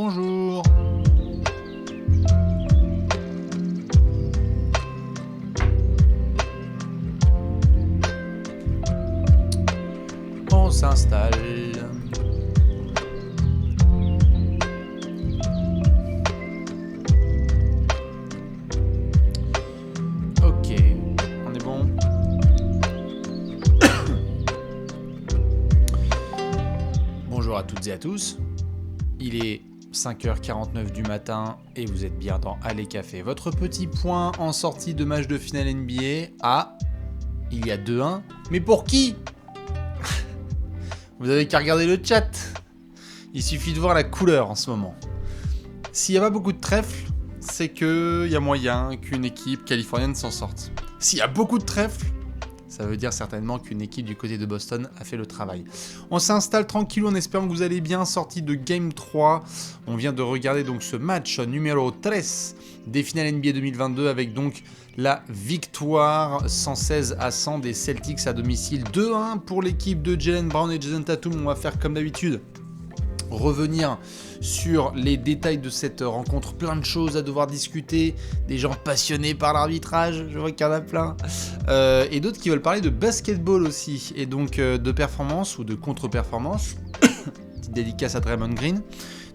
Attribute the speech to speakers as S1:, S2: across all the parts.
S1: bonjour. On s'installe. Ok, on est bon. Bonjour à toutes et à tous. Il est 5h49 du matin et vous êtes bien dans Allez Café. Votre petit point en sortie de match de finale NBA. Ah, il y a 2-1. Mais pour qui ? Vous avez qu'à regarder le chat. Il suffit de voir la couleur en ce moment. S'il n'y a pas beaucoup de trèfles, c'est qu'il y a moyen qu'une équipe californienne s'en sorte. S'il y a beaucoup de trèfles, ça veut dire certainement qu'une équipe du côté de Boston a fait le travail. On s'installe tranquille en espérant que vous allez bien. Sorti de Game 3, on vient de regarder donc ce match numéro 13 des finales NBA 2022 avec donc la victoire 116-100 des Celtics à domicile. 2-1 pour l'équipe de Jaylen Brown et Jason Tatum. On va faire comme d'habitude, revenir sur les détails de cette rencontre, plein de choses à devoir discuter, des gens passionnés par l'arbitrage, je vois qu'il y en a plein, et d'autres qui veulent parler de basketball aussi, et donc de performance ou de contre-performance, petite dédicace à Draymond Green,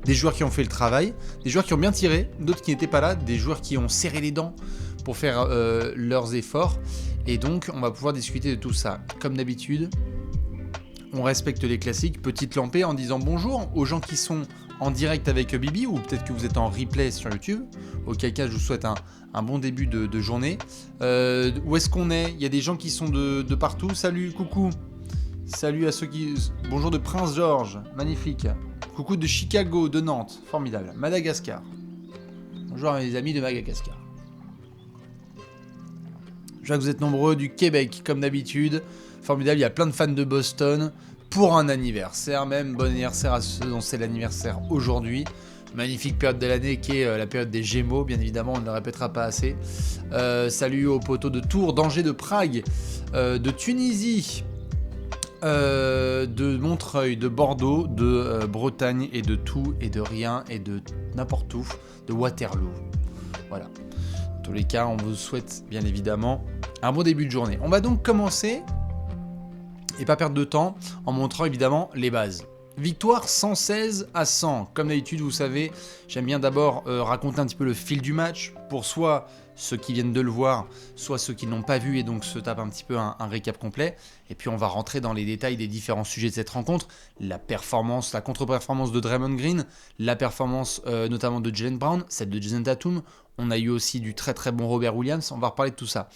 S1: des joueurs qui ont fait le travail, des joueurs qui ont bien tiré, d'autres qui n'étaient pas là, des joueurs qui ont serré les dents pour faire leurs efforts, et donc on va pouvoir discuter de tout ça, comme d'habitude. On respecte les classiques, petite lampée en disant bonjour aux gens qui sont en direct avec Bibi ou peut-être que vous êtes en replay sur YouTube. Auquel cas, je vous souhaite un bon début de journée. Où est-ce qu'on est ? Il y a des gens qui sont de partout. Salut, coucou. Salut à ceux qui... Bonjour de Prince George, magnifique. Coucou de Chicago, de Nantes, formidable. Madagascar. Bonjour à mes amis de Madagascar. Je vois que vous êtes nombreux du Québec, comme d'habitude. Formidable, il y a plein de fans de Boston pour un anniversaire même. Bon anniversaire à ceux dont c'est l'anniversaire aujourd'hui. Magnifique période de l'année qui est la période des Gémeaux, bien évidemment, on ne le répétera pas assez. Salut aux poteaux de Tours, d'Angers, de Prague, de Tunisie, de Montreuil, de Bordeaux, de Bretagne et de tout et de rien et de n'importe où, de Waterloo. Voilà. Dans tous les cas, on vous souhaite bien évidemment un bon début de journée. On va donc commencer... et pas perdre de temps en montrant évidemment les bases. Victoire 116-100. Comme d'habitude, vous savez, j'aime bien d'abord raconter un petit peu le fil du match pour soit ceux qui viennent de le voir, soit ceux qui ne l'ont pas vu et donc se tapent un petit peu un récap complet. Et puis on va rentrer dans les détails des différents sujets de cette rencontre. La performance, la contre-performance de Draymond Green, la performance notamment de Jaylen Brown, celle de Jason Tatum. On a eu aussi du très très bon Robert Williams, on va reparler de tout ça.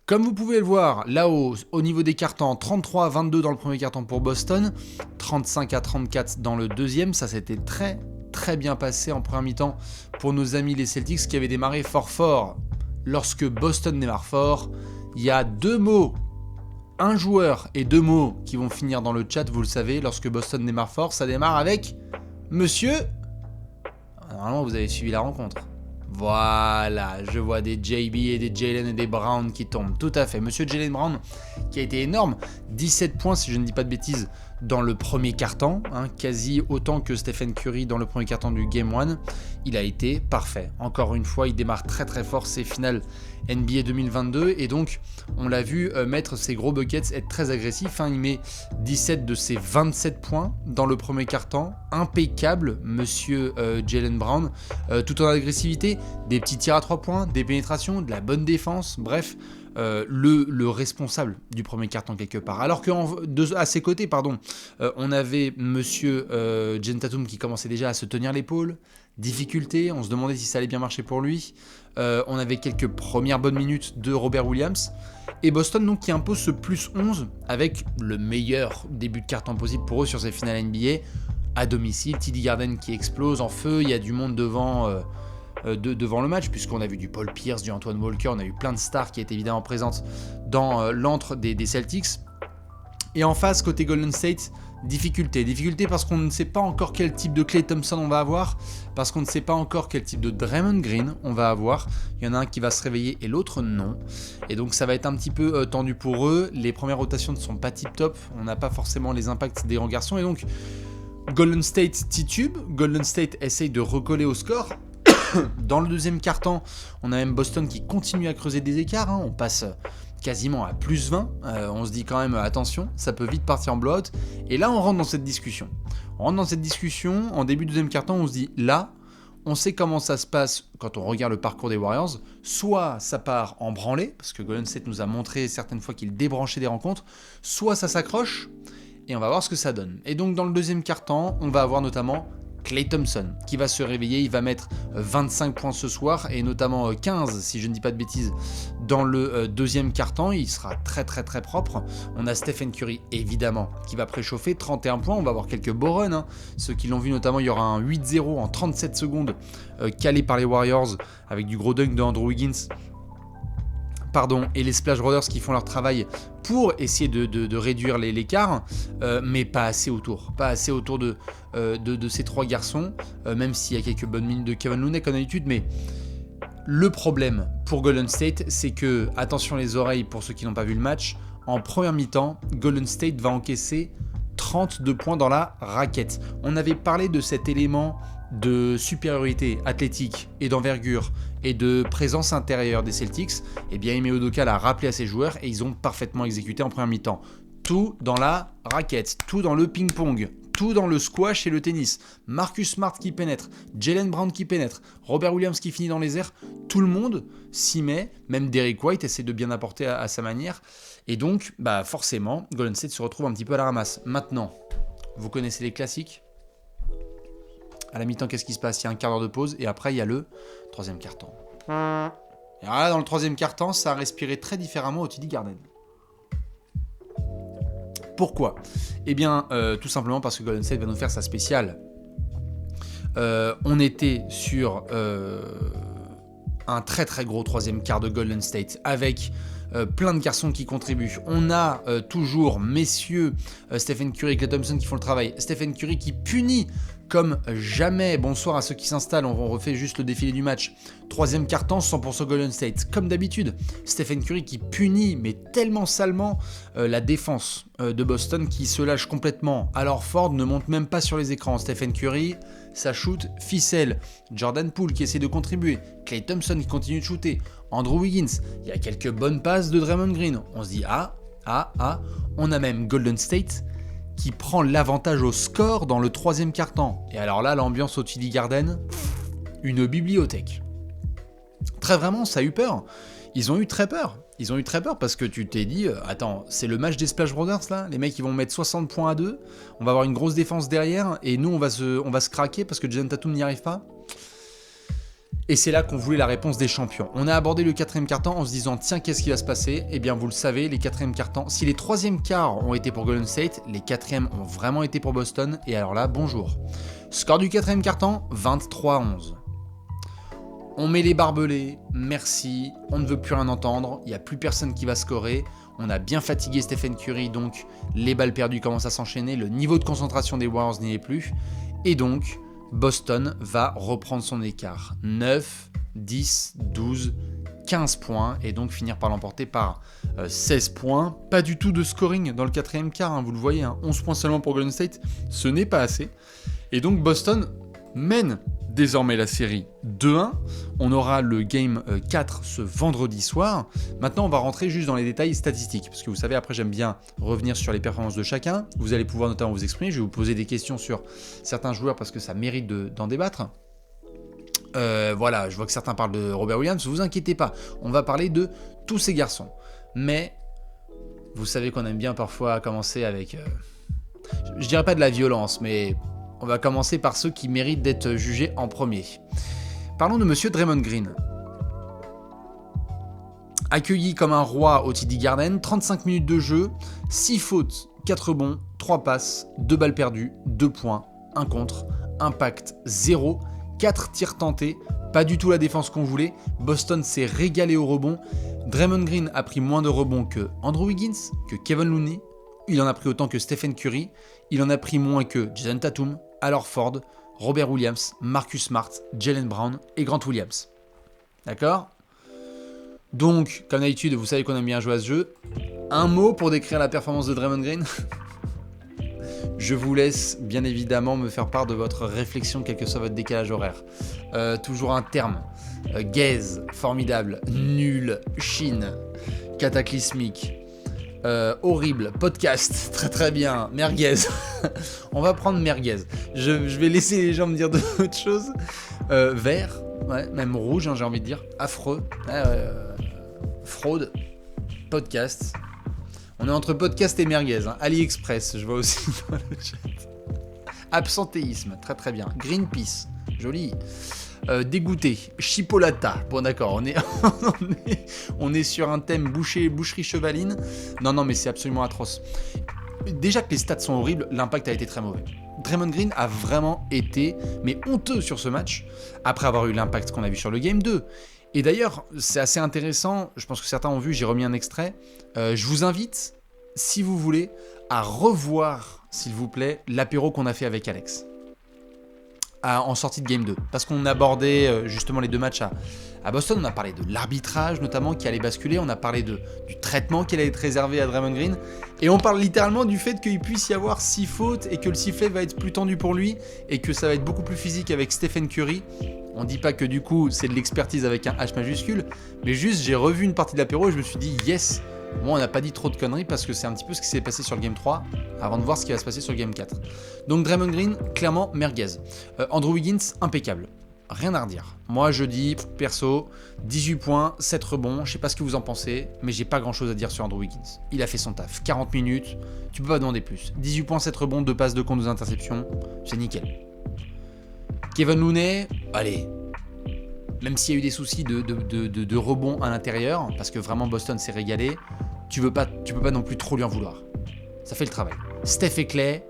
S1: Comme vous pouvez le voir, là-haut, au niveau des cartons, 33-22 dans le premier carton pour Boston, 35-34 dans le deuxième. Ça s'était très très bien passé en première mi-temps pour nos amis les Celtics qui avaient démarré fort. Lorsque Boston démarre fort, il y a deux mots, un joueur et deux mots qui vont finir dans le chat, vous le savez. Lorsque Boston démarre fort, ça démarre avec Monsieur... Normalement, vous avez suivi la rencontre. Voilà, je vois des JB et des Jaylen et des Brown qui tombent. Tout à fait. Monsieur Jaylen Brown qui a été énorme. 17 points, si je ne dis pas de bêtises, dans le premier quart-temps. Quasi autant que Stephen Curry dans le premier quart-temps du Game 1. Il a été parfait. Encore une fois, il démarre très très fort ses finales NBA 2022. Et donc, on l'a vu mettre ses gros buckets, être très agressif. Il met 17 de ses 27 points dans le premier quart-temps. Impeccable, monsieur Jaylen Brown. Tout en agressivité, des petits tirs à 3 points, des pénétrations, de la bonne défense. Bref, le responsable du premier quart-temps quelque part. Alors qu'à ses côtés, on avait monsieur Jason Tatum qui commençait déjà à se tenir l'épaule. Difficulté, on se demandait si ça allait bien marcher pour lui. On avait quelques premières bonnes minutes de Robert Williams. Et Boston donc qui impose ce plus 11 avec le meilleur début de quart-temps possible pour eux sur ces finales NBA. À domicile, TD Garden qui explose en feu, il y a du monde devant le match, puisqu'on a vu du Paul Pierce, du Antoine Walker, on a eu plein de stars qui étaient évidemment présentes dans l'antre des Celtics. Et en face, côté Golden State, difficulté parce qu'on ne sait pas encore quel type de Klay Thompson on va avoir, parce qu'on ne sait pas encore quel type de Draymond Green on va avoir. Il y en a un qui va se réveiller et l'autre non. Et donc ça va être un petit peu tendu pour eux. Les premières rotations ne sont pas tip top, on n'a pas forcément les impacts des grands garçons, et donc Golden State titube, Golden State essaye de recoller au score. Dans le deuxième quart-temps, on a même Boston qui continue à creuser des écarts, hein. On passe quasiment à plus 20, on se dit quand même attention, ça peut vite partir en blowout, et là on rentre dans cette discussion. En début de deuxième quart-temps, on se dit là, on sait comment ça se passe quand on regarde le parcours des Warriors, soit ça part en branlée, parce que Golden State nous a montré certaines fois qu'il débranchait des rencontres, soit ça s'accroche, et on va voir ce que ça donne. Et donc dans le deuxième quart-temps, on va avoir notamment Klay Thompson qui va se réveiller, il va mettre 25 points ce soir et notamment 15 si je ne dis pas de bêtises dans le deuxième quart-temps, il sera très très très propre. On a Stephen Curry évidemment qui va préchauffer, 31 points, on va avoir quelques beaux runs, hein. Ceux qui l'ont vu notamment, il y aura un 8-0 en 37 secondes calé par les Warriors avec du gros dunk de Andrew Wiggins. Et les Splash Brothers qui font leur travail pour essayer de réduire l'écart, mais pas assez autour de ces trois garçons, même s'il y a quelques bonnes minutes de Kevin Looney comme d'habitude, mais le problème pour Golden State, c'est que, attention les oreilles pour ceux qui n'ont pas vu le match, en première mi-temps, Golden State va encaisser 32 points dans la raquette. On avait parlé de cet élément de supériorité athlétique et d'envergure et de présence intérieure des Celtics, et bien Ime Udoka l'a rappelé à ses joueurs et ils ont parfaitement exécuté en première mi-temps. Tout dans la raquette, tout dans le ping-pong, tout dans le squash et le tennis. Marcus Smart qui pénètre, Jaylen Brown qui pénètre, Robert Williams qui finit dans les airs, tout le monde s'y met, même Derrick White essaie de bien apporter à sa manière, et donc forcément Golden State se retrouve un petit peu à la ramasse. Maintenant, vous connaissez les classiques. À la mi-temps, qu'est-ce qui se passe ? Il y a un quart d'heure de pause et après, il y a le troisième quart-temps. Et alors là, dans le troisième quart-temps, ça a respiré très différemment au TD Garden. Pourquoi ? Eh bien, tout simplement parce que Golden State va nous faire sa spéciale. On était sur un très très gros troisième quart de Golden State avec plein de garçons qui contribuent. On a toujours messieurs Stephen Curry et Klay Thompson qui font le travail. Stephen Curry qui punit comme jamais. Bonsoir à ceux qui s'installent, on refait juste le défilé du match. Troisième quart-temps, 100% Golden State. Comme d'habitude, Stephen Curry qui punit, mais tellement salement, la défense de Boston qui se lâche complètement. Alors Ford ne monte même pas sur les écrans. Stephen Curry, ça shoot ficelle. Jordan Poole qui essaie de contribuer. Klay Thompson qui continue de shooter. Andrew Wiggins, il y a quelques bonnes passes de Draymond Green. On se dit on a même Golden State qui prend l'avantage au score dans le troisième quart-temps. Et alors là, l'ambiance au TD Garden, une bibliothèque. Très vraiment, ça a eu peur. Ils ont eu très peur parce que tu t'es dit, attends, c'est le match des Splash Brothers là ? Les mecs ils vont mettre 60 points à 2, on va avoir une grosse défense derrière, et nous on va se craquer parce que Jayson Tatum n'y arrive pas. Et c'est là qu'on voulait la réponse des champions. On a abordé le quatrième quart-temps en se disant, tiens, qu'est-ce qui va se passer ? Eh bien, vous le savez, les quatrièmes quart-temps, si les troisièmes quarts ont été pour Golden State, les quatrièmes ont vraiment été pour Boston. Et alors là, bonjour. Score du quatrième quart-temps, 23-11. On met les barbelés, merci, on ne veut plus rien entendre, il n'y a plus personne qui va scorer. On a bien fatigué Stephen Curry, donc les balles perdues commencent à s'enchaîner, le niveau de concentration des Warriors n'y est plus. Et donc, Boston va reprendre son écart. 9, 10, 12, 15 points et donc finir par l'emporter par 16 points. Pas du tout de scoring dans le quatrième quart, hein, vous le voyez, hein, 11 points seulement pour Golden State, ce n'est pas assez. Et donc Boston mène désormais la série 2-1. On aura le game 4 ce vendredi soir. Maintenant, on va rentrer juste dans les détails statistiques, parce que vous savez, après, j'aime bien revenir sur les performances de chacun. Vous allez pouvoir notamment vous exprimer. Je vais vous poser des questions sur certains joueurs, parce que ça mérite d'en débattre. Voilà, je vois que certains parlent de Robert Williams. Ne vous inquiétez pas, on va parler de tous ces garçons. Mais vous savez qu'on aime bien parfois commencer avec... je dirais pas de la violence, mais... on va commencer par ceux qui méritent d'être jugés en premier. Parlons de monsieur Draymond Green. Accueilli comme un roi au TD Garden, 35 minutes de jeu, 6 fautes, 4 rebonds, 3 passes, 2 balles perdues, 2 points, 1 contre, impact 0, 4 tirs tentés, pas du tout la défense qu'on voulait. Boston s'est régalé au rebond. Draymond Green a pris moins de rebonds que Andrew Wiggins, que Kevin Looney. Il en a pris autant que Stephen Curry. Il en a pris moins que Jayson Tatum, Al Horford, Robert Williams, Marcus Smart, Jaylen Brown et Grant Williams. D'accord ? Donc, comme d'habitude, vous savez qu'on aime bien jouer à ce jeu. Un mot pour décrire la performance de Draymond Green ? Je vous laisse bien évidemment me faire part de votre réflexion, quel que soit votre décalage horaire. Toujours un terme. Gaze, formidable. Nul. Chine. Cataclysmique. Horrible. Podcast, très très bien. Merguez. On va prendre merguez. Je vais laisser les gens me dire d'autres choses. Vert, ouais, même rouge, hein, j'ai envie de dire. Affreux. Fraude. Podcast. On est entre podcast et merguez. Hein. AliExpress, je vois aussi dans le chat. Absentéisme, très très bien. Greenpeace, joli. Dégoûté, chipolata. Bon d'accord, on est sur un thème boucherie chevaline. Non mais c'est absolument atroce. Déjà que les stats sont horribles, l'impact a été très mauvais. Draymond Green a vraiment été honteux sur ce match, après avoir eu l'impact qu'on a vu sur le Game 2. Et d'ailleurs, c'est assez intéressant, je pense que certains ont vu, j'ai remis un extrait. Je vous invite, si vous voulez, à revoir, s'il vous plaît, l'apéro qu'on a fait avec Alex. En sortie de Game 2. Parce qu'on abordait justement les deux matchs à Boston. On a parlé de l'arbitrage notamment qui allait basculer. On a parlé du traitement qui allait être réservé à Draymond Green. Et on parle littéralement du fait qu'il puisse y avoir 6 fautes et que le sifflet va être plus tendu pour lui et que ça va être beaucoup plus physique avec Stephen Curry. On dit pas que du coup c'est de l'expertise avec un H majuscule. Mais juste j'ai revu une partie de l'apéro et je me suis dit yes. Moi, on n'a pas dit trop de conneries parce que c'est un petit peu ce qui s'est passé sur le Game 3 avant de voir ce qui va se passer sur le Game 4. Donc Draymond Green, clairement, merguez. Andrew Wiggins, impeccable. Rien à redire. Moi, je dis, perso, 18 points, 7 rebonds. Je sais pas ce que vous en pensez, mais j'ai pas grand-chose à dire sur Andrew Wiggins. Il a fait son taf. 40 minutes, tu peux pas demander plus. 18 points, 7 rebonds, 2 passes, 2 comptes, 2 interceptions. C'est nickel. Kevin Looney, allez. Même s'il y a eu des soucis de rebond à l'intérieur, parce que vraiment Boston s'est régalé, tu peux pas non plus trop lui en vouloir. Ça fait le travail. Steph et Clay,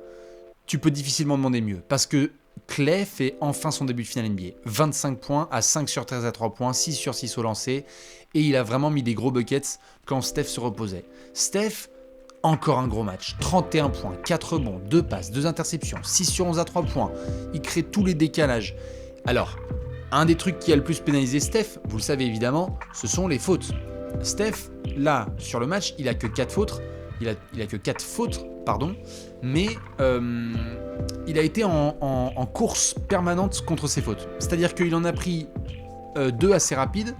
S1: tu peux difficilement demander mieux, parce que Clay fait enfin son début de finale NBA. 25 points à 5 sur 13 à 3 points, 6 sur 6 au lancer, et il a vraiment mis des gros buckets quand Steph se reposait. Steph, encore un gros match. 31 points, 4 rebonds, 2 passes, 2 interceptions, 6 sur 11 à 3 points. Il crée tous les décalages. Alors, un des trucs qui a le plus pénalisé Steph, vous le savez évidemment, ce sont les fautes. Steph, là, sur le match, il a que 4 fautes. Il a que 4 fautes, pardon. Mais il a été en course permanente contre ses fautes. C'est-à-dire qu'il en a pris 2 assez rapides,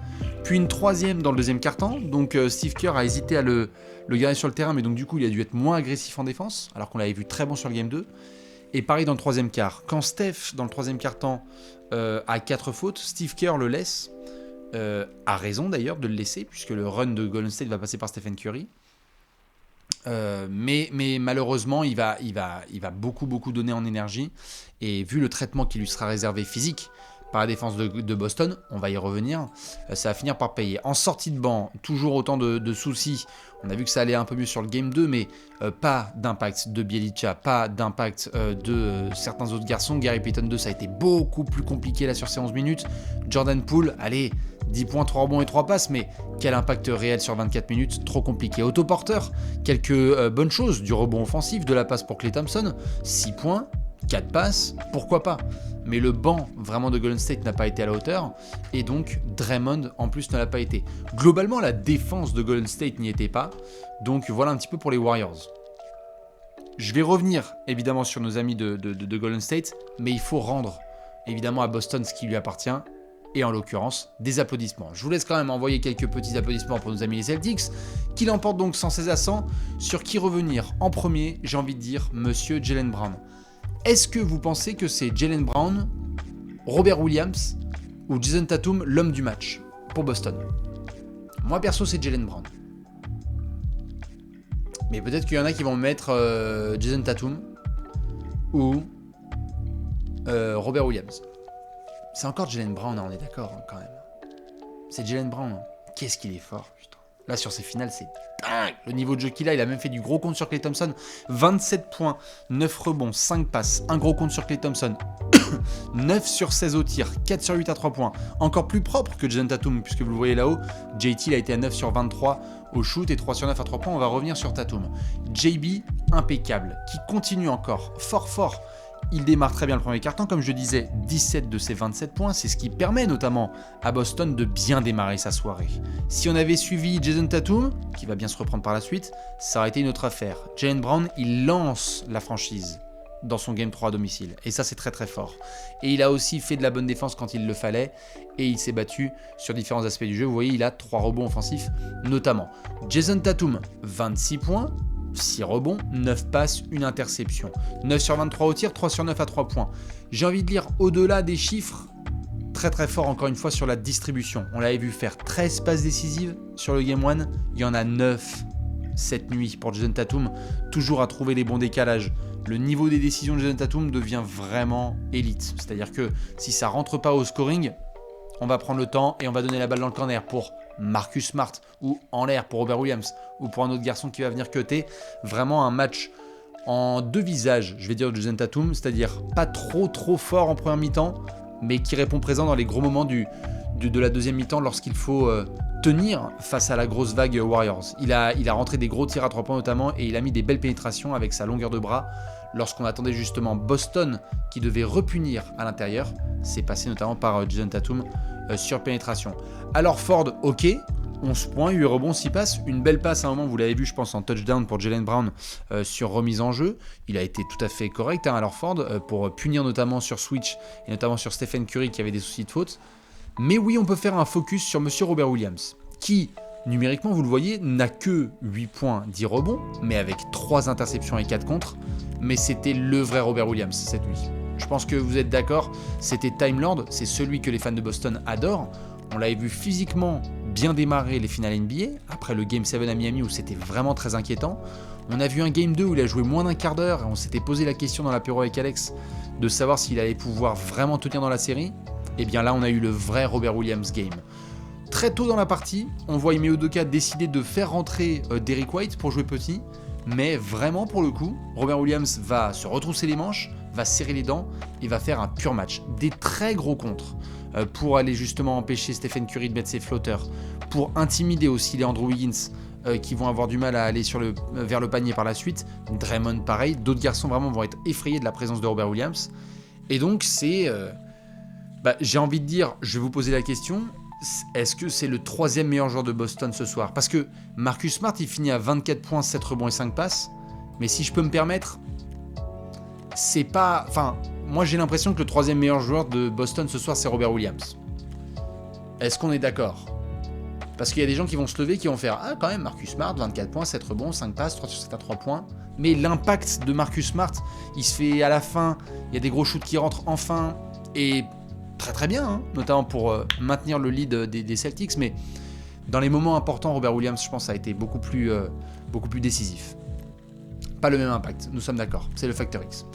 S1: puis une 3e dans le deuxième quart-temps. Donc Steve Kerr a hésité à le garder sur le terrain, mais donc du coup, il a dû être moins agressif en défense, alors qu'on l'avait vu très bon sur le Game 2. Et pareil dans le troisième quart. Quand Steph, dans le troisième quart-temps, a 4 fautes, Steve Kerr le laisse. A raison d'ailleurs de le laisser, puisque le run de Golden State va passer par Stephen Curry. Mais malheureusement, il va beaucoup donner en énergie. Et vu le traitement qui lui sera réservé physique par la défense de Boston, on va y revenir, ça va finir par payer. En sortie de banc, toujours autant de soucis. On a vu que ça allait un peu mieux sur le Game 2, mais pas d'impact de Bjelica, pas d'impact de certains autres garçons. Gary Payton 2, ça a été beaucoup plus compliqué là sur ces 11 minutes. Jordan Poole, allez, 10 points, 3 rebonds et 3 passes, mais quel impact réel sur 24 minutes, trop compliqué. Otto Porter, quelques bonnes choses, du rebond offensif, de la passe pour Klay Thompson, 6 points, 4 passes, pourquoi pas. Mais le banc vraiment de Golden State n'a pas été à la hauteur, et donc Draymond en plus ne l'a pas été. Globalement, la défense de Golden State n'y était pas, donc voilà un petit peu pour les Warriors. Je vais revenir évidemment sur nos amis de Golden State, mais il faut rendre évidemment à Boston ce qui lui appartient, et en l'occurrence des applaudissements. Je vous laisse quand même envoyer quelques petits applaudissements pour nos amis les Celtics, qui l'emportent donc 116 à 100, sur qui revenir en premier, j'ai envie de dire, monsieur Jaylen Brown. Est-ce que vous pensez que c'est Jaylen Brown, Robert Williams ou Jason Tatum l'homme du match pour Boston? Moi perso c'est Jaylen Brown. Mais peut-être qu'il y en a qui vont mettre Jason Tatum ou Robert Williams. C'est encore Jaylen Brown, on est d'accord hein, quand même. C'est Jaylen Brown. Hein. Qu'est-ce qu'il est fort, putain. Là sur ces finales c'est dingue. Le niveau de jeu qu'il a, il a même fait du gros compte sur Klay Thompson. 27 points, 9 rebonds, 5 passes, un gros compte sur Klay Thompson. 9 sur 16 au tir, 4 sur 8 à 3 points. Encore plus propre que Jason Tatum, puisque vous le voyez là-haut. JT il a été à 9 sur 23 au shoot et 3 sur 9 à 3 points. On va revenir sur Tatum. JB, impeccable, qui continue encore, fort. Il démarre très bien le premier quart-temps, comme je disais, 17 de ses 27 points, c'est ce qui permet notamment à Boston de bien démarrer sa soirée. Si on avait suivi Jason Tatum, qui va bien se reprendre par la suite, ça aurait été une autre affaire. Jaylen Brown, il lance la franchise dans son Game 3 à domicile. Et ça, c'est très très fort. Et il a aussi fait de la bonne défense quand il le fallait. Et il s'est battu sur différents aspects du jeu. Vous voyez, il a 3 rebonds offensifs notamment. Jason Tatum, 26 points, 6 rebonds, 9 passes, 1 interception. 9 sur 23 au tir, 3 sur 9 à 3 points. J'ai envie de dire, au-delà des chiffres, très très fort encore une fois sur la distribution. On l'avait vu faire 13 passes décisives sur le Game 1. Il y en a 9 cette nuit pour Jason Tatum. Toujours à trouver les bons décalages. Le niveau des décisions de Jason Tatum devient vraiment élite. C'est-à-dire que si ça rentre pas au scoring, on va prendre le temps et on va donner la balle dans le corner pour Marcus Smart ou en l'air pour Robert Williams ou pour un autre garçon qui va venir cutter. Vraiment un match en 2 visages, je vais dire, de Jason Tatum, c'est-à-dire pas trop fort en première mi-temps, mais qui répond présent dans les gros moments de la deuxième mi-temps lorsqu'il faut tenir face à la grosse vague Warriors. Il a rentré des gros tirs à 3 points notamment et il a mis des belles pénétrations avec sa longueur de bras lorsqu'on attendait justement Boston qui devait repunir à l'intérieur. C'est passé notamment par Jason Tatum sur pénétration. Alors Ford, ok, 11 points, 8 rebonds, 6 passes, une belle passe à un moment, vous l'avez vu je pense en touchdown pour Jaylen Brown sur remise en jeu. Il a été tout à fait correct, alors Ford, pour punir notamment sur switch et notamment sur Stephen Curry qui avait des soucis de faute. Mais oui, on peut faire un focus sur Monsieur Robert Williams, qui, numériquement, vous le voyez, n'a que 8 points, 10 rebonds, mais avec 3 interceptions et 4 contres. Mais c'était le vrai Robert Williams cette nuit. Je pense que vous êtes d'accord, c'était Time Lord, c'est celui que les fans de Boston adorent. On l'avait vu physiquement bien démarrer les finales NBA, après le Game 7 à Miami où c'était vraiment très inquiétant. On a vu un Game 2 où il a joué moins d'un quart d'heure et on s'était posé la question dans l'apéro avec Alex de savoir s'il allait pouvoir vraiment tenir dans la série. Et bien là, on a eu le vrai Robert Williams game. Très tôt dans la partie, on voit Ime Udoka décider de faire rentrer Derrick White pour jouer petit. Mais vraiment, pour le coup, Robert Williams va se retrousser les manches, va serrer les dents et va faire un pur match. Des très gros contres pour aller justement empêcher Stephen Curry de mettre ses flotteurs, pour intimider aussi les Andrew Wiggins qui vont avoir du mal à aller vers le panier par la suite. Draymond pareil, d'autres garçons vraiment vont être effrayés de la présence de Robert Williams. Et donc c'est... j'ai envie de dire, je vais vous poser la question, est-ce que c'est le 3e meilleur joueur de Boston ce soir? Parce que Marcus Smart, il finit à 24 points, 7 rebonds et 5 passes. Mais si je peux me permettre, c'est pas... Enfin, moi j'ai l'impression que le 3e meilleur joueur de Boston ce soir, c'est Robert Williams. Est-ce qu'on est d'accord? Parce qu'il y a des gens qui vont se lever, qui vont faire « Ah, quand même, Marcus Smart, 24 points, 7 rebonds, 5 passes, 3 sur 7 à 3 points. » Mais l'impact de Marcus Smart, il se fait à la fin, il y a des gros shoots qui rentrent enfin, et... très très bien, hein, notamment pour maintenir le lead des Celtics, mais dans les moments importants, Robert Williams, je pense, a été beaucoup plus décisif. Pas le même impact, nous sommes d'accord, c'est le facteur X.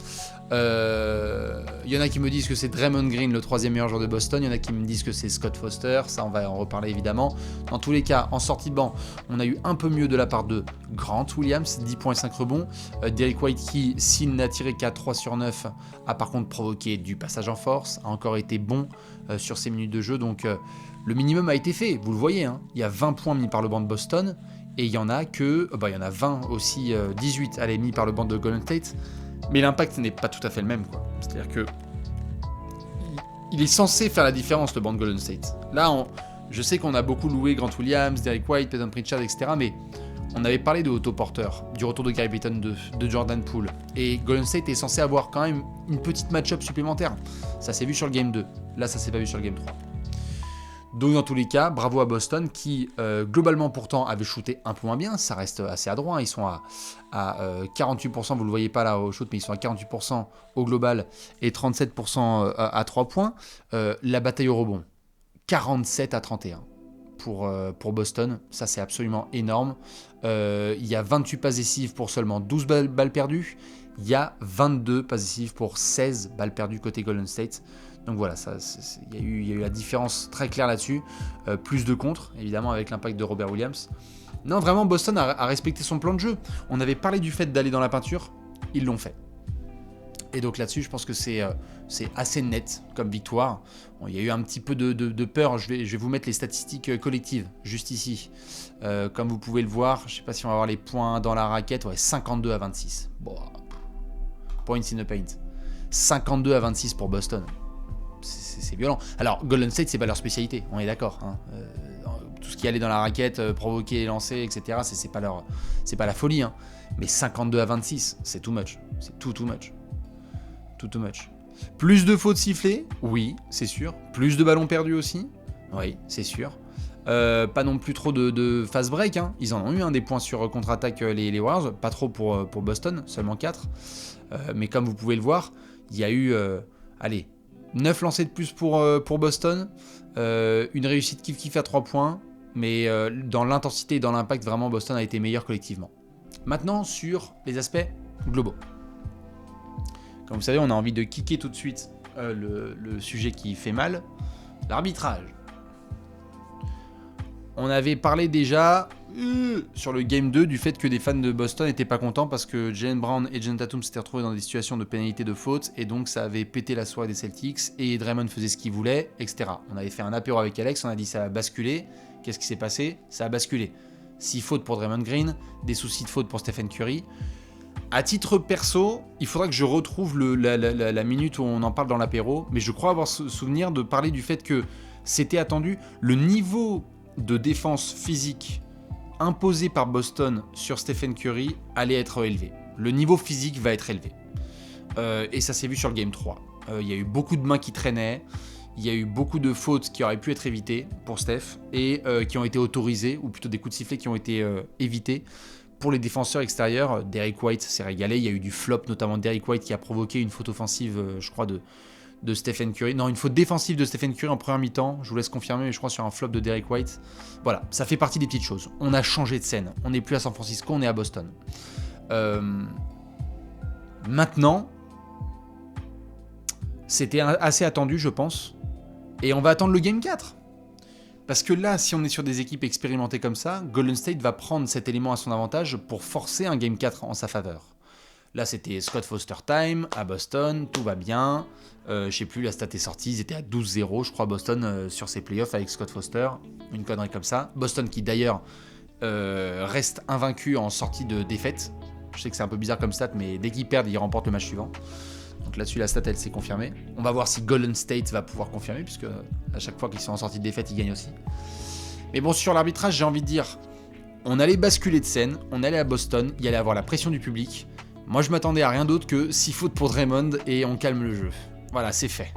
S1: Y en a qui me disent que c'est Draymond Green, le 3e meilleur joueur de Boston, il y en a qui me disent que c'est Scott Foster, ça on va en reparler évidemment. Dans tous les cas, en sortie de banc, on a eu un peu mieux de la part de Grant Williams, 10 points et 5 rebonds. Derrick White qui, s'il n'a tiré qu'à 3 sur 9, a par contre provoqué du passage en force, a encore été bon sur ses minutes de jeu, donc le minimum a été fait, vous le voyez, hein. Il y a 20 points mis par le banc de Boston, et il y en a que, il y en a 20 aussi, 18 mis par le banc de Golden State. Mais l'impact n'est pas tout à fait le même, quoi. C'est-à-dire que il est censé faire la différence, le banc de Golden State. Là, je sais qu'on a beaucoup loué Grant Williams, Derrick White, Peyton Pritchard, etc. Mais on avait parlé de Otto Porter, du retour de Gary Payton, de Jordan Poole. Et Golden State est censé avoir quand même une petite match-up supplémentaire. Ça s'est vu sur le Game 2. Là, ça s'est pas vu sur le Game 3. Donc dans tous les cas, bravo à Boston qui globalement pourtant avait shooté un peu moins bien, ça reste assez adroit, hein. Ils sont à 48%, vous le voyez pas là au shoot, mais ils sont à 48% au global et 37% à 3 points. La bataille au rebond, 47 à 31 pour Boston, ça c'est absolument énorme. Il y a 28 passes décisives pour seulement 12 balles perdues, il y a 22 passes décisives pour 16 balles perdues côté Golden State. Donc voilà, il y a eu la différence très claire là-dessus. Plus de contre, évidemment, avec l'impact de Robert Williams. Non, vraiment, Boston a respecté son plan de jeu. On avait parlé du fait d'aller dans la peinture, ils l'ont fait. Et donc là-dessus, je pense que c'est assez net comme victoire. Bon, il y a eu un petit peu de peur. Je vais vous mettre les statistiques collectives, juste ici. Comme vous pouvez le voir, je ne sais pas si on va avoir les points dans la raquette. Ouais, 52 à 26. Bon, points in the paint. 52 à 26 pour Boston. C'est violent. Alors, Golden State, c'est pas leur spécialité, on est d'accord. Hein. Tout ce qui allait dans la raquette, provoquer, lancer, etc., c'est pas la folie. Hein. Mais 52 à 26, c'est too much. C'est too much. too much. Plus de fautes sifflées, oui, c'est sûr. Plus de ballons perdus aussi, oui, c'est sûr. Pas non plus trop de fast break, hein. Ils en ont eu des points sur contre-attaque les Warriors, pas trop pour Boston, seulement 4. Mais comme vous pouvez le voir, il y a eu 9 lancers de plus pour Boston, une réussite kiff-kiff à 3 points, mais dans l'intensité et dans l'impact, vraiment Boston a été meilleur collectivement. Maintenant sur les aspects globaux. Comme vous savez, on a envie de kicker tout de suite le sujet qui fait mal, l'arbitrage. On avait parlé déjà sur le Game 2 du fait que des fans de Boston n'étaient pas contents parce que Jaylen Brown et Jayson Tatum s'étaient retrouvés dans des situations de pénalité de faute et donc ça avait pété la soirée des Celtics et Draymond faisait ce qu'il voulait, etc. On avait fait un apéro avec Alex, on a dit ça a basculé. Qu'est-ce qui s'est passé? Ça a basculé. 6 fautes pour Draymond Green, des soucis de faute pour Stephen Curry. À titre perso, il faudra que je retrouve la minute où on en parle dans l'apéro, mais je crois avoir souvenir de parler du fait que c'était attendu. Le niveau de défense physique imposé par Boston sur Stephen Curry allait être élevé. Le niveau physique va être élevé. Et ça s'est vu sur le Game 3. Il y a eu beaucoup de mains qui traînaient, il y a eu beaucoup de fautes qui auraient pu être évitées pour Steph et qui ont été autorisées, ou plutôt des coups de sifflet qui ont été évités. Pour les défenseurs extérieurs, Derrick White s'est régalé. Il y a eu du flop, notamment Derrick White qui a provoqué une faute offensive, je crois, de Stephen Curry. Non, une faute défensive de Stephen Curry en première mi-temps. Je vous laisse confirmer, mais je crois sur un flop de Derrick White. Voilà, ça fait partie des petites choses. On a changé de scène. On n'est plus à San Francisco, on est à Boston. Maintenant, c'était assez attendu, je pense. Et on va attendre le Game 4. Parce que là, si on est sur des équipes expérimentées comme ça, Golden State va prendre cet élément à son avantage pour forcer un Game 4 en sa faveur. Là, c'était Scott Foster time à Boston, tout va bien. Je sais plus, la stat est sortie, ils étaient à 12-0, je crois, Boston sur ses playoffs avec Scott Foster. Une connerie comme ça. Boston qui d'ailleurs reste invaincu en sortie de défaite. Je sais que c'est un peu bizarre comme stat, mais dès qu'ils perdent, ils remportent le match suivant. Donc là-dessus, la stat, elle s'est confirmée. On va voir si Golden State va pouvoir confirmer, puisque à chaque fois qu'ils sont en sortie de défaite, ils gagnent aussi. Mais bon, sur l'arbitrage, j'ai envie de dire, on allait basculer de scène, on allait à Boston, il y allait avoir la pression du public. Moi, je m'attendais à rien d'autre que 6 fautes pour Draymond et on calme le jeu. Voilà, c'est fait.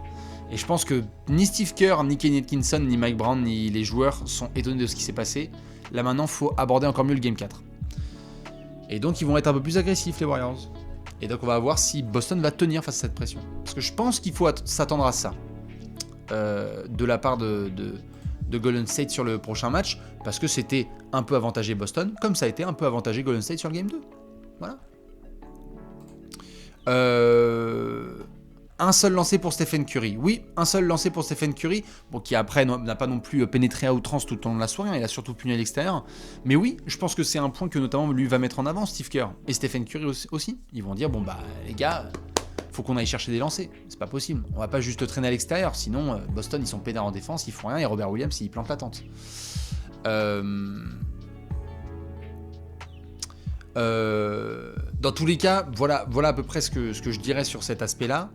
S1: Et je pense que ni Steve Kerr, ni Kenny Atkinson, ni Mike Brown, ni les joueurs sont étonnés de ce qui s'est passé. Là maintenant, il faut aborder encore mieux le Game 4. Et donc, ils vont être un peu plus agressifs, les Warriors. Et donc, on va voir si Boston va tenir face à cette pression. Parce que je pense qu'il faut s'attendre à ça. De la part de Golden State sur le prochain match. Parce que c'était un peu avantagé Boston, comme ça a été un peu avantagé Golden State sur le Game 2. Voilà. Un seul lancé pour Stephen Curry. Oui, un seul lancé pour Stephen Curry, bon, qui après n'a pas non plus pénétré à outrance tout au long de la soirée, hein, il a surtout puni à l'extérieur. Mais oui, je pense que c'est un point que notamment lui va mettre en avant, Steve Kerr. Et Stephen Curry aussi. Ils vont dire, bon bah les gars, faut qu'on aille chercher des lancers. C'est pas possible. On va pas juste traîner à l'extérieur, sinon Boston ils sont peinards en défense, ils font rien, et Robert Williams il plante la tente. Dans tous les cas, voilà à peu près ce que je dirais sur cet aspect-là.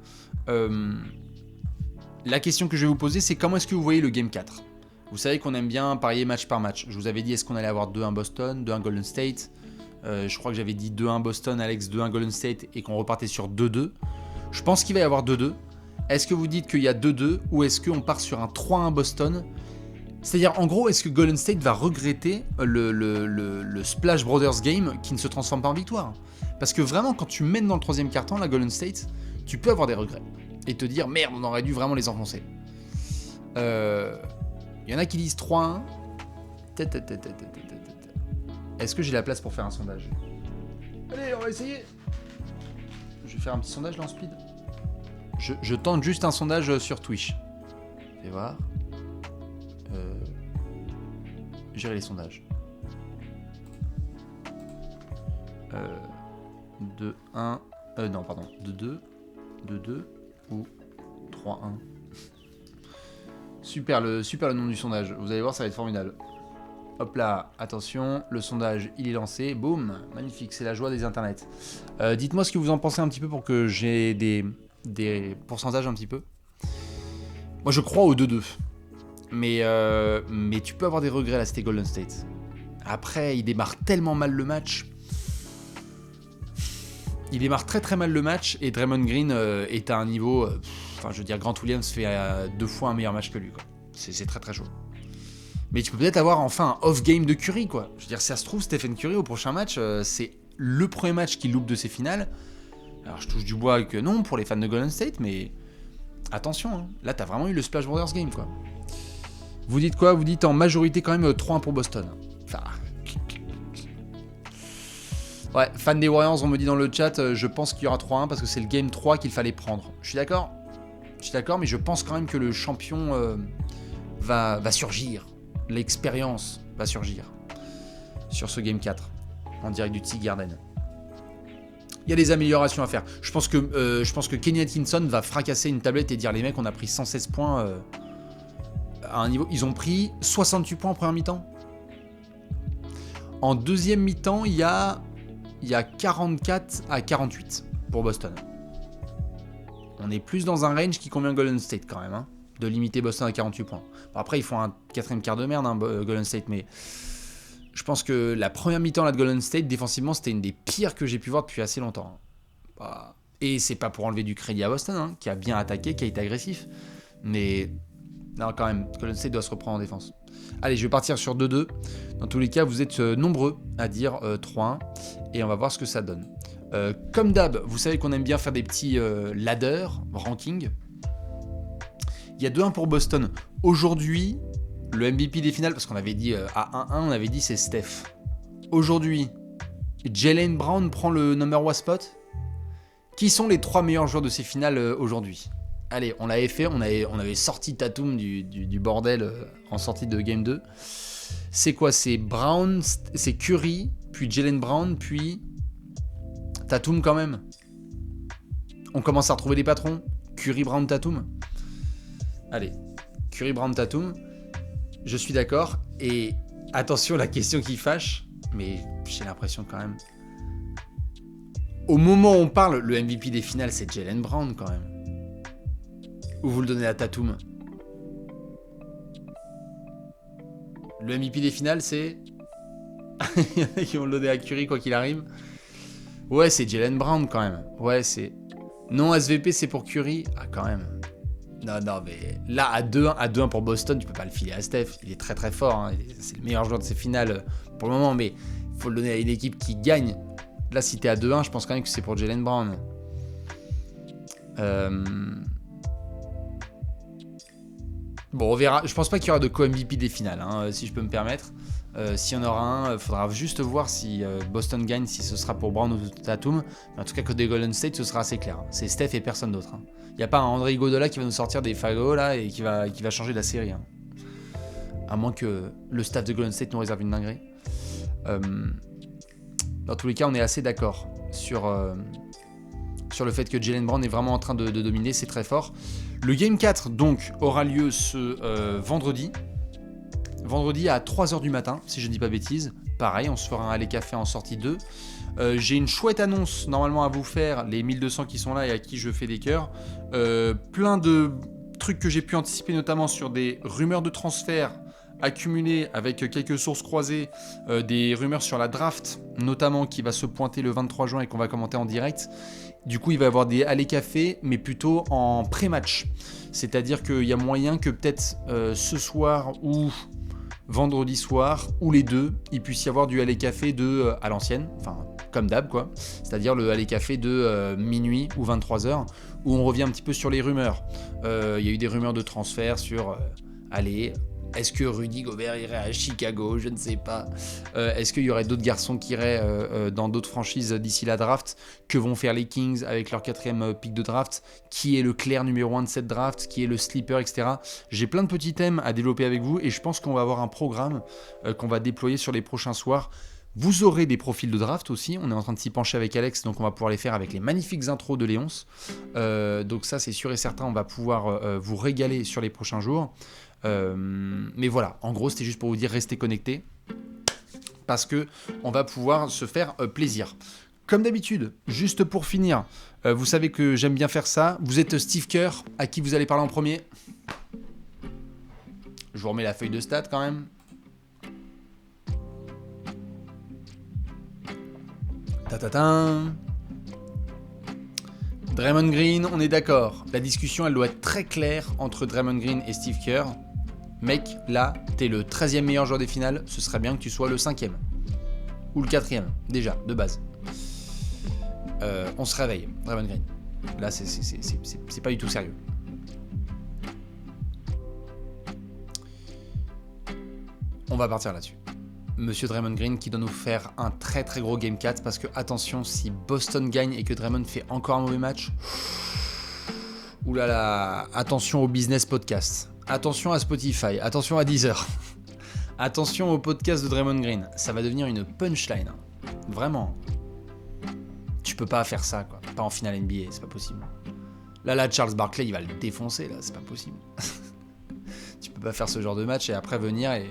S1: La question que je vais vous poser, c'est comment est-ce que vous voyez le Game 4 ? Vous savez qu'on aime bien parier match par match. Je vous avais dit, est-ce qu'on allait avoir 2-1 Boston, 2-1 Golden State ? Je crois que j'avais dit 2-1 Boston, Alex, 2-1 Golden State, et qu'on repartait sur 2-2. Je pense qu'il va y avoir 2-2. Est-ce que vous dites qu'il y a 2-2, ou est-ce qu'on part sur un 3-1 Boston ? C'est-à-dire, en gros, est-ce que Golden State va regretter le Splash Brothers game qui ne se transforme pas en victoire ? Parce que vraiment, quand tu mènes dans le troisième quart-temps, la Golden State, tu peux avoir des regrets. Et te dire, merde, on aurait dû vraiment les enfoncer. Il y en a qui disent 3-1. Est-ce que j'ai la place pour faire un sondage ? Allez, on va essayer. Je vais faire un petit sondage là en speed. Je tente juste un sondage sur Twitch. Je vais voir. Gérer les sondages. 2-1. Non, pardon. 2-2. 2-2 ou 3-1. Super le nom du sondage. Vous allez voir, ça va être formidable. Hop là, attention, le sondage, il est lancé. Boum, magnifique, c'est la joie des internets. Dites-moi ce que vous en pensez un petit peu pour que j'ai des pourcentages un petit peu. Moi, je crois au 2-2. Mais tu peux avoir des regrets là, c'était Golden State. Après, il démarre tellement mal le match. il démarre très très mal le match et Draymond Green est à un niveau... Enfin, je veux dire, Grant Williams fait 2 fois un meilleur match que lui, quoi. C'est très très chaud. Mais tu peux peut-être avoir enfin un off-game de Curry, quoi. Je veux dire, si ça se trouve, Stephen Curry, au prochain match, c'est le premier match qu'il loupe de ses finales. Alors, je touche du bois que non pour les fans de Golden State, mais attention, hein. Là, t'as vraiment eu le Splash Brothers game, quoi. Vous dites quoi? Vous dites en majorité quand même 3-1 pour Boston. Enfin... Ouais, fan des Warriors, on me dit dans le chat, je pense qu'il y aura 3-1 parce que c'est le game 3 qu'il fallait prendre. Je suis d'accord, mais je pense quand même que le champion va surgir. L'expérience va surgir sur ce game 4 en direct du TD Garden. Il y a des améliorations à faire. Je pense que Kenny Atkinson va fracasser une tablette et dire les mecs, on a pris 116 points à un niveau. Ils ont pris 68 points en première mi-temps. En deuxième mi-temps, il y a 44 à 48 pour Boston. On est plus dans un range qui convient Golden State quand même, hein, de limiter Boston à 48 points. Bon, après, ils font un quatrième quart de merde, hein, Golden State, mais je pense que la première mi-temps là, de Golden State, défensivement, c'était une des pires que j'ai pu voir depuis assez longtemps. Bah, et c'est pas pour enlever du crédit à Boston, hein, qui a bien attaqué, qui a été agressif. Mais non, quand même, Golden State doit se reprendre en défense. Allez, je vais partir sur 2-2. Dans tous les cas, vous êtes nombreux à dire 3-1 et on va voir ce que ça donne. Comme d'hab, vous savez qu'on aime bien faire des petits ladders, ranking. Il y a 2-1 pour Boston. Aujourd'hui, le MVP des finales, parce qu'on avait dit à 1-1, on avait dit c'est Steph. Aujourd'hui, Jaylen Brown prend le number 1 spot. Qui sont les 3 meilleurs joueurs de ces finales aujourd'hui? Allez, on l'avait fait, on avait sorti Tatum du bordel en sortie de Game 2. C'est quoi? C'est Brown, c'est Curry, puis Jaylen Brown, puis Tatum quand même. On commence à retrouver les patrons. Curry, Brown, Tatum. Allez, Curry, Brown, Tatum. Je suis d'accord. Et attention, la question qui fâche, mais j'ai l'impression quand même... Au moment où on parle, le MVP des finales, c'est Jaylen Brown quand même. Ou vous le donnez à Tatum? Le MVP des finales, c'est... Il y en a qui vont le donner à Curry quoi qu'il arrive. Ouais, c'est Jaylen Brown quand même. Ouais, c'est... Non, SVP, c'est pour Curry. Ah, quand même. Non, mais là, à 2-1 pour Boston, tu peux pas le filer à Steph. Il est très très fort. Hein. C'est le meilleur joueur de ces finales pour le moment, mais il faut le donner à une équipe qui gagne. Là, si t'es à 2-1, je pense quand même que c'est pour Jaylen Brown. Bon, on verra. Je pense pas qu'il y aura de co-MVP des finales, hein, si je peux me permettre. S'il y en aura un, il faudra juste voir si Boston gagne, si ce sera pour Brown ou Tatum. Mais en tout cas, côté Golden State, ce sera assez clair. C'est Steph et personne d'autre. Il n'y a pas un André Iguodala qui va nous sortir des fagots là et qui va changer la série. Hein. À moins que le staff de Golden State nous réserve une dinguerie. Dans tous les cas, on est assez d'accord sur le fait que Jaylen Brown est vraiment en train de dominer. C'est très fort. Le Game 4, donc, aura lieu ce vendredi. Vendredi à 3h du matin, si je ne dis pas bêtises. Pareil, on se fera un aller café en sortie 2. J'ai une chouette annonce normalement à vous faire, les 1200 qui sont là et à qui je fais des cœurs. Plein de trucs que j'ai pu anticiper, notamment sur des rumeurs de transfert accumulées avec quelques sources croisées, des rumeurs sur la draft, notamment qui va se pointer le 23 juin et qu'on va commenter en direct. Du coup, il va y avoir des allées café, mais plutôt en pré-match. C'est-à-dire qu'il y a moyen que peut-être ce soir ou vendredi soir, ou les deux, il puisse y avoir du allée café à l'ancienne, enfin comme d'hab quoi, c'est-à-dire le allée café de minuit ou 23h, où on revient un petit peu sur les rumeurs. Il y a eu des rumeurs de transfert sur est-ce que Rudy Gobert irait à Chicago? Je ne sais pas. Est-ce qu'il y aurait d'autres garçons qui iraient dans d'autres franchises d'ici la draft? Que vont faire les Kings avec leur 4e pick de draft? Qui est le clair numéro 1 de cette draft? Qui est le sleeper, etc. J'ai plein de petits thèmes à développer avec vous et je pense qu'on va avoir un programme qu'on va déployer sur les prochains soirs. Vous aurez des profils de draft aussi, on est en train de s'y pencher avec Alex, donc on va pouvoir les faire avec les magnifiques intros de Léonce. Donc ça c'est sûr et certain, on va pouvoir vous régaler sur les prochains jours. Mais voilà, en gros c'était juste pour vous dire restez connectés parce que on va pouvoir se faire plaisir. Comme d'habitude, juste pour finir, vous savez que j'aime bien faire ça. Vous êtes Steve Kerr, à qui vous allez parler en premier? Je vous remets la feuille de stats quand même. Ta-ta-ta. Draymond Green, on est d'accord. La discussion, elle doit être très claire entre Draymond Green et Steve Kerr. Mec, là, t'es le 13e meilleur joueur des finales. Ce serait bien que tu sois le 5e. Ou le 4e, déjà, de base. On se réveille, Draymond Green. Là, c'est pas du tout sérieux. On va partir là-dessus. Monsieur Draymond Green qui doit nous faire un très très gros Game 4 parce que attention, si Boston gagne et que Draymond fait encore un mauvais match, oulala, attention au business podcast, attention à Spotify, attention à Deezer, attention au podcast de Draymond Green, ça va devenir une punchline, vraiment. Tu peux pas faire ça quoi, pas en finale NBA, c'est pas possible. Là Charles Barkley il va le défoncer là, c'est pas possible. Tu peux pas faire ce genre de match et après venir et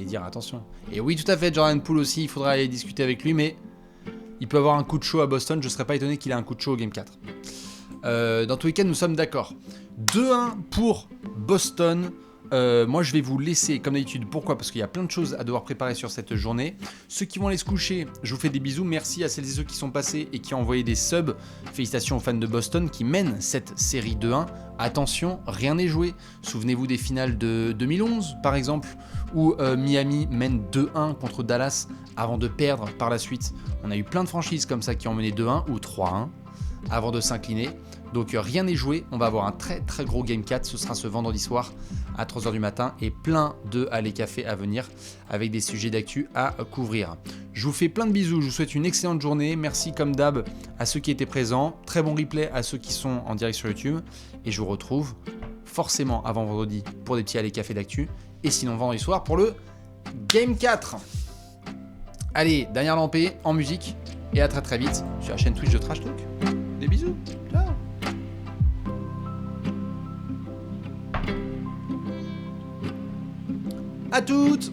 S1: dire attention. Et oui, tout à fait, Jordan Poole aussi, il faudra aller discuter avec lui, mais il peut avoir un coup de chaud à Boston, je serais pas étonné qu'il ait un coup de chaud au Game 4. Dans tous les cas, nous sommes d'accord. 2-1 pour Boston. Moi, je vais vous laisser, comme d'habitude. Pourquoi ? Parce qu'il y a plein de choses à devoir préparer sur cette journée. Ceux qui vont aller se coucher, je vous fais des bisous. Merci à celles et ceux qui sont passés et qui ont envoyé des subs. Félicitations aux fans de Boston qui mènent cette série 2-1. Attention, rien n'est joué. Souvenez-vous des finales de 2011, par exemple, où Miami mène 2-1 contre Dallas avant de perdre par la suite. On a eu plein de franchises comme ça qui ont mené 2-1 ou 3-1 avant de s'incliner. Donc rien n'est joué, on va avoir un très très gros Game 4, ce sera ce vendredi soir à 3h du matin et plein de Allez Café à venir avec des sujets d'actu à couvrir. Je vous fais plein de bisous, je vous souhaite une excellente journée, merci comme d'hab à ceux qui étaient présents, très bon replay à ceux qui sont en direct sur YouTube et je vous retrouve forcément avant vendredi pour des petits Allez Café d'actu et sinon vendredi soir pour le Game 4. Allez, dernière lampée en musique et à très très vite sur la chaîne Twitch de Trash Talk. Des bisous, ciao. À toutes.